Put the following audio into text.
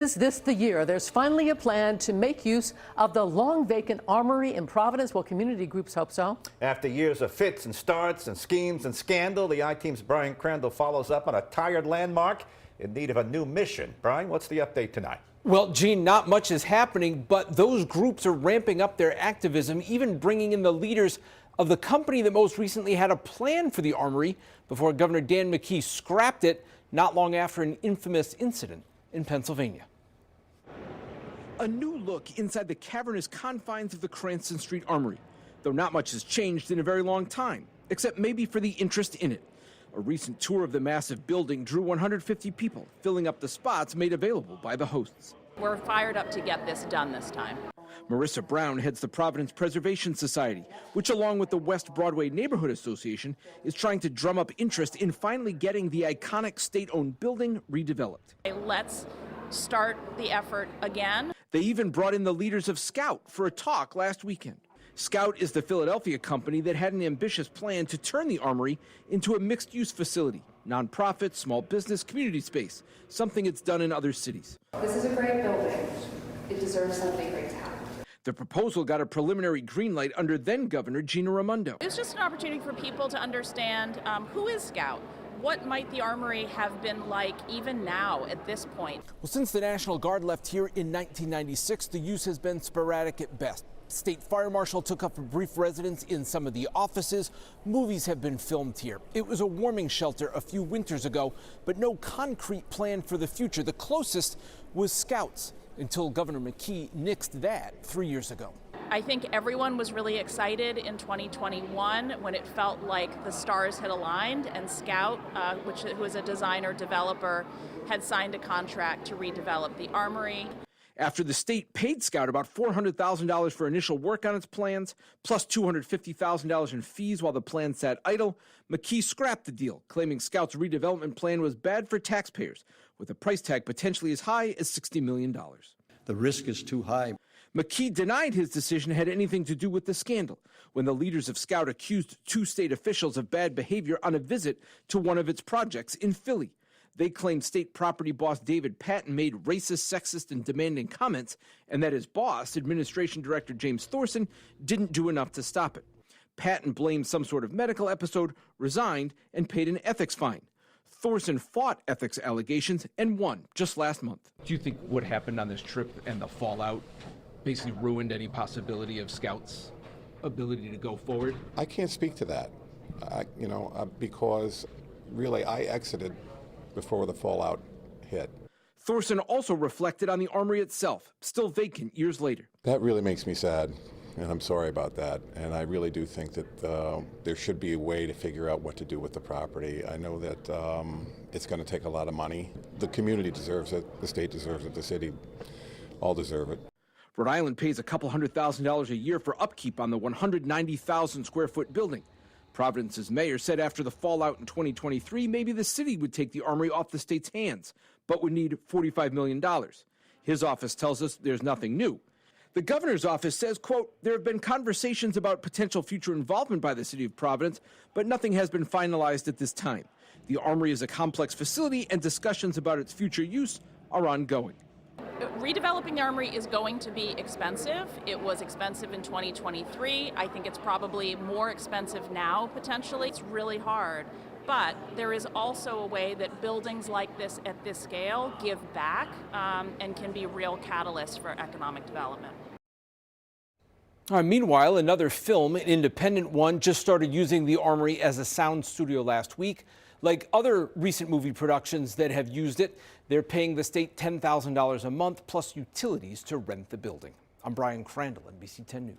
Is this the year? There's finally a plan to make use of the long vacant armory in Providence. Well, community groups hope so. After years of fits and starts and schemes and scandal, the I-Team's Brian Crandall follows up on a tired landmark in need of a new mission. Brian, what's the update tonight? Well, Gene, not much is happening, but those groups are ramping up their activism, even bringing in the leaders of the company that most recently had a plan for the armory before Governor Dan McKee scrapped it not long after an infamous incident in Pennsylvania. A new look inside the cavernous confines of the Cranston Street Armory, though not much has changed in a very long time, except maybe for the interest in it. A recent tour of the massive building drew 150 people, filling up the spots made available by the hosts. We're fired up to get this done this time. Marissa Brown heads the Providence Preservation Society, which along with the West Broadway Neighborhood Association is trying to drum up interest in finally getting the iconic state-owned building redeveloped. Let's start the effort again. They even brought in the leaders of Scout for a talk last weekend. Scout is the Philadelphia company that had an ambitious plan to turn the armory into a mixed-use facility, nonprofit, small business, community space, something it's done in other cities. This is a great building. It deserves something great to happen. The proposal got a preliminary green light under then-Governor Gina Raimondo. It's just an opportunity for people to understand who is Scout. What might the armory have been like even now at this point? Well, since the National Guard left here in 1996, the use has been sporadic at best. State Fire Marshal took up a brief residence in some of the offices. Movies have been filmed here. It was a warming shelter a few winters ago, but no concrete plan for the future. The closest was Scouts until Governor McKee nixed that 3 years ago. I think everyone was really excited in 2021 when it felt like the stars had aligned and Scout, who is a designer developer, had signed a contract to redevelop the armory. After the state paid Scout about $400,000 for initial work on its plans, plus $250,000 in fees while the plan sat idle, McKee scrapped the deal, claiming Scout's redevelopment plan was bad for taxpayers, with a price tag potentially as high as $60 million. The risk is too high. McKee denied his decision had anything to do with the scandal when the leaders of Scout accused two state officials of bad behavior on a visit to one of its projects in Philly. They claimed state property boss David Patton made racist, sexist, and demanding comments, and that his boss, Administration Director James Thorson, didn't do enough to stop it. Patton blamed some sort of medical episode, resigned, and paid an ethics fine. Thorson fought ethics allegations and won just last month. Do you think what happened on this trip and the fallout basically ruined any possibility of Scout's ability to go forward? I can't speak to that, because really I exited before the fallout hit. Thorson also reflected on the armory itself, still vacant years later. That really makes me sad, and I'm sorry about that. And I really do think that there should be a way to figure out what to do with the property. I know that it's going to take a lot of money. The community deserves it, the state deserves it, the city all deserve it. Rhode Island pays a couple $100,000 a year for upkeep on the 190,000 square foot building. Providence's mayor said after the fallout in 2023, maybe the city would take the armory off the state's hands, but would need $45 million. His office tells us there's nothing new. The governor's office says, quote, there have been conversations about potential future involvement by the city of Providence, but nothing has been finalized at this time. The armory is a complex facility and discussions about its future use are ongoing. Redeveloping the armory is going to be expensive. It was expensive in 2023. I think it's probably more expensive now, potentially. It's really hard. But there is also a way that buildings like this at this scale give back and can be real catalysts for economic development. Meanwhile, another film, an independent one, just started using the armory as a sound studio last week. Like other recent movie productions that have used it, they're paying the state $10,000 a month plus utilities to rent the building. I'm Brian Crandall, NBC 10 News.